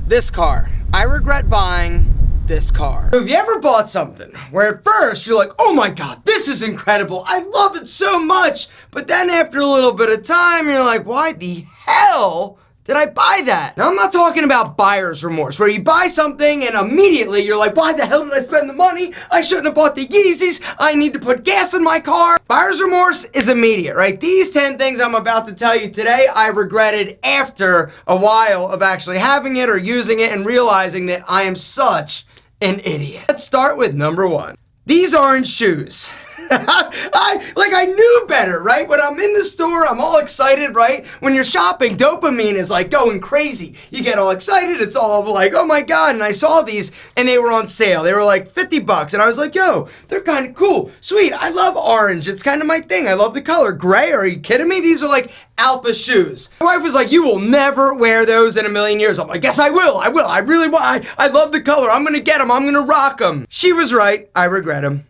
this car. I regret buying this car. So have you ever bought something where at first you're like, oh my God, this is incredible. I love it so much. But then after a little bit of time, you're like, why the hell did I buy that? Now, I'm not talking about buyer's remorse, where you buy something and immediately you're like, why the hell did I spend the money? I shouldn't have bought the Yeezys. I need to put gas in my car. Buyer's remorse is immediate, right? These 10 things I'm about to tell you today, I regretted after a while of actually having it or using it and realizing that I am such an idiot. Let's start with number 1. These orange shoes. I knew better, right? When I'm in the store, I'm all excited, right? When you're shopping, dopamine is like going crazy. You get all excited, it's all like, oh my God. And I saw these and they were on sale. They were like $50 and I was like, yo, they're kind of cool. Sweet, I love orange. It's kind of my thing. I love the color. Gray, are you kidding me? These are like alpha shoes. My wife was like, you will never wear those in a million years. I'm like, yes, I will. I will. I really will. I love the color. I'm going to get them. I'm going to rock them. She was right. I regret them.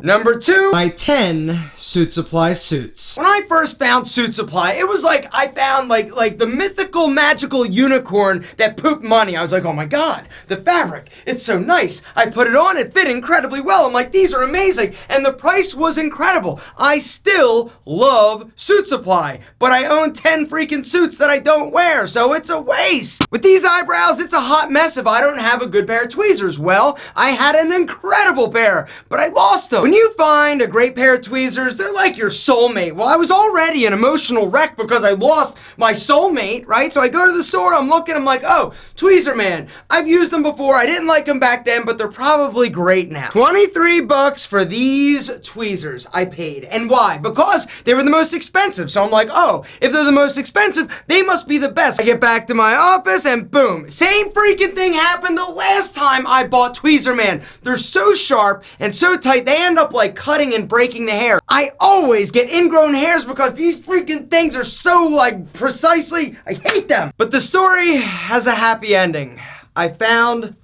Number 2, my 10 Suit Supply suits. When I first found Suit Supply, it was like I found like the mythical magical unicorn that pooped money. I was like, oh my God, the fabric, it's so nice. I put it on, it fit incredibly well. I'm like, these are amazing. And the price was incredible. I still love Suit Supply, but I own 10 freaking suits that I don't wear, so it's a waste. With these eyebrows, it's a hot mess if I don't have a good pair of tweezers. Well, I had an incredible pair, but I lost them. When you find a great pair of tweezers, they're like your soulmate. Well, I was already an emotional wreck because I lost my soulmate, right? So I go to the store, I'm looking, I'm like, oh, Tweezer man. I've used them before. I didn't like them back then, but they're probably great now. $23 for these tweezers I paid. And why? Because they were the most expensive. So I'm like, oh, if they're the most expensive, they must be the best. I get back to my office and boom, same freaking thing happened the last time I bought Tweezer man. They're so sharp and so tight, they end up like cutting and breaking the hair. I always get ingrown hairs because these freaking things are so like precisely, I hate them. But the story has a happy ending. I found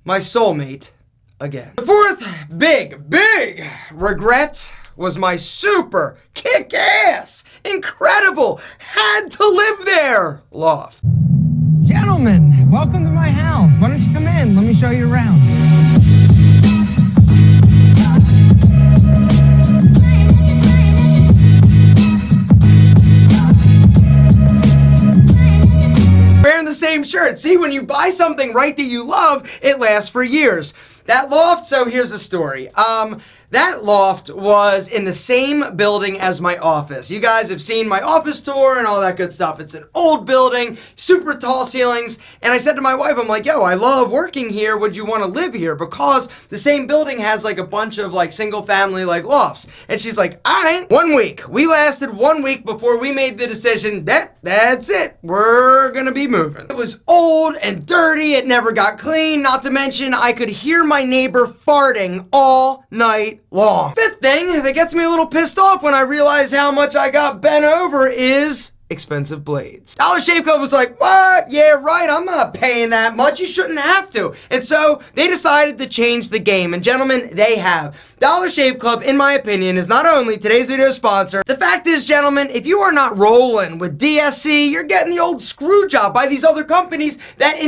my soulmate again. The 4th big regret was my super kick-ass, incredible, had to live there loft. Gentlemen, welcome to my house. Why don't you come in? Let me show you around. Wearing the same shirt. See, when you buy something right that you love, it lasts for years. That loft, so here's the story. That loft was in the same building as my office. You guys have seen my office tour and all that good stuff. It's an old building, super tall ceilings. And I said to my wife, I'm like, yo, I love working here. Would you want to live here? Because the same building has like a bunch of like single family like lofts. And she's like, all right, 1 week. We lasted 1 week before we made the decision that that's it. We're going to be moving. It was old and dirty. It never got clean. Not to mention I could hear my neighbor farting all night long. 5th thing that gets me a little pissed off when I realize how much I got bent over is expensive blades. Dollar Shave Club was like, what? Yeah, right, I'm not paying that much. You shouldn't have to. And so they decided to change the game. And gentlemen, they have. Dollar Shave Club, in my opinion, is not only today's video sponsor. The fact is, gentlemen, if you are not rolling with DSC, you're getting the old screw job by these other companies that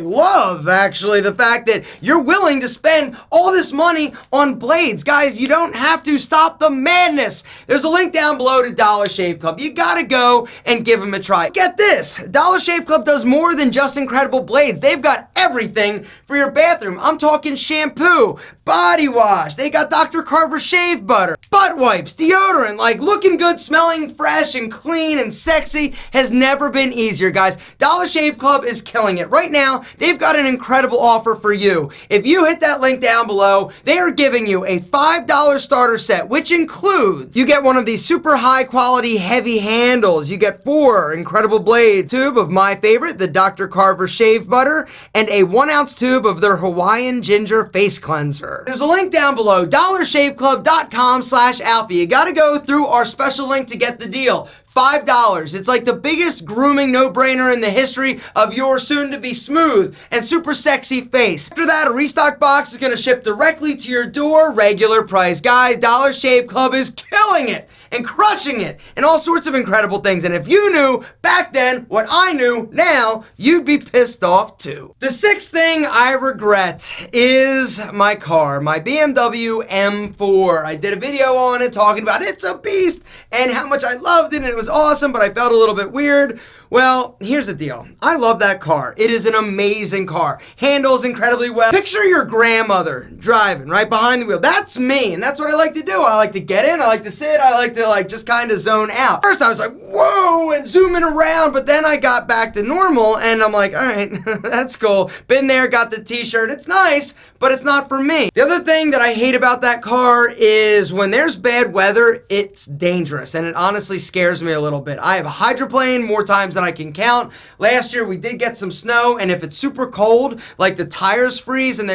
love, actually, the fact that you're willing to spend all this money on blades. Guys, you don't have to. Stop the madness. There's a link down below to Dollar Shave Club. You gotta go and give them a try. Get this, Dollar Shave Club does more than just incredible blades. They've got everything for your bathroom. I'm talking shampoo, body wash. They got Dr. Carver shave butter, butt wipes, deodorant. Like, looking good, smelling fresh and clean and sexy has never been easier, guys. Dollar Shave Club is killing it. Right now, they've got an incredible offer for you. If you hit that link down below, they are giving you a $5 starter set, which includes, you get one of these super high quality heavy handles. You get 4 incredible blade tube of my favorite, the Dr. Carver shave butter, and a 1-ounce tube of their Hawaiian ginger face cleanser. There's a link down below, dollarshaveclub.com/alpha. You gotta go through our special link to get the deal. $5. It's like the biggest grooming no-brainer in the history of your soon-to-be smooth and super sexy face. After that, a restock box is going to ship directly to your door, regular price. Guys, Dollar Shave Club is killing it. and crushing it in all sorts of incredible things. And if you knew back then what I knew now, you'd be pissed off too. The sixth thing I regret is my car, my BMW M4. I did a video on it talking about it's a beast and how much I loved it and it was awesome, but I felt a little bit weird. Well, here's the deal. I love that car. It is an amazing car. Handles incredibly well. Picture your grandmother driving right behind the wheel. That's me, and that's what I like to do. I like to get in, I like to sit, I like to just kind of zone out. First I was like, whoa, and zooming around, but then I got back to normal, and I'm like, all right, that's cool. Been there, got the t-shirt. It's nice, but it's not for me. The other thing that I hate about that car is when there's bad weather, it's dangerous, and it honestly scares me a little bit. I have a hydroplane more times than I can count. Last year we did get some snow, and if it's super cold, like the tires freeze, and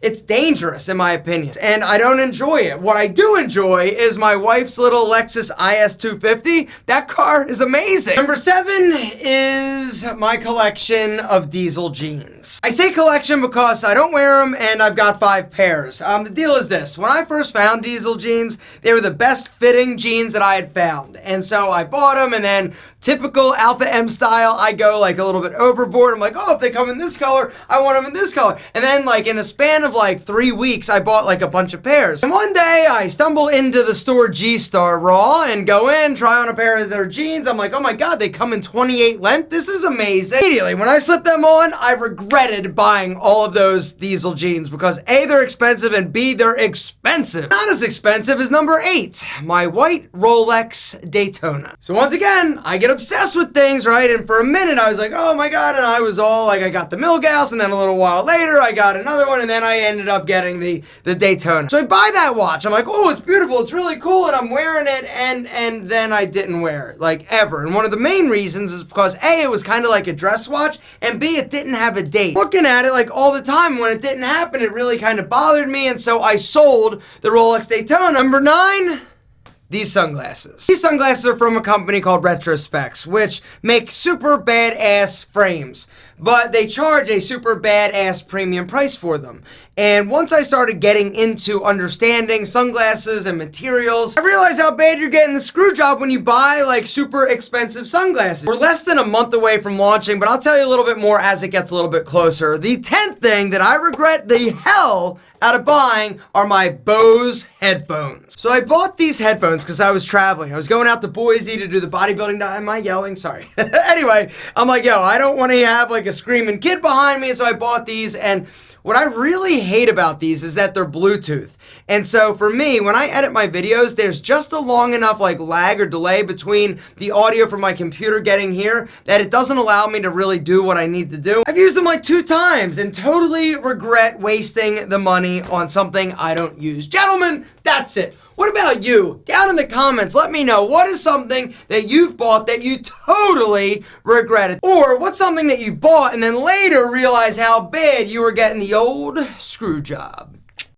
it's dangerous in my opinion, and I don't enjoy it. What I do enjoy is my wife's little Lexus IS 250. That car is amazing. Number 7 is my collection of diesel jeans. I say collection because I don't wear them and I've got 5 pairs. The deal is this: when I first found diesel jeans, they were the best fitting jeans that I had found, and so I bought them, and then typical AlphaM style, I go like a little bit overboard. I'm like, oh, if they come in this color, I want them in this color. And then like in a span of like 3 weeks, I bought like a bunch of pairs. And one day I stumble into the store G-Star Raw and go in, try on a pair of their jeans. I'm like, oh my God, they come in 28 length. This is amazing. Immediately, when I slipped them on, I regretted buying all of those diesel jeans because A, they're expensive, and B, they're expensive. Not as expensive as number 8, my white Rolex Daytona. So once again, I get obsessed with things, right? And for a minute I was like, oh my God, and I was all like, I got the Milgauss, and then a little while later I got another one, and then I ended up getting the Daytona. So I buy that watch. I'm like, oh, it's beautiful, it's really cool, and I'm wearing it, and then I didn't wear it, like ever. And one of the main reasons is because A, it was kind of like a dress watch, and B, it didn't have a date. Looking at it like all the time, when it didn't happen, it really kind of bothered me, and so I sold the Rolex Daytona. Number 9, these sunglasses. These sunglasses are from a company called Retrospecs, which make super badass frames, but they charge a super badass premium price for them. And once I started getting into understanding sunglasses and materials, I realized how bad you're getting the screw job when you buy like super expensive sunglasses. We're less than a month away from launching, but I'll tell you a little bit more as it gets a little bit closer. The 10th thing that I regret the hell out of buying are my Bose headphones. So I bought these headphones because I was traveling. I was going out to Boise to do the bodybuilding. Am I yelling? Sorry. Anyway, I'm like, yo, I don't want to have like a screaming kid behind me, so I bought these. And what I really hate about these is that they're Bluetooth. And so for me, when I edit my videos, there's just a long enough like lag or delay between the audio from my computer getting here that it doesn't allow me to really do what I need to do. I've used them like 2 times and totally regret wasting the money on something I don't use. Gentlemen, that's it. What about you? Down in the comments, let me know, what is something that you've bought that you totally regretted? Or what's something that you bought and then later realize how bad you were getting the old screw job?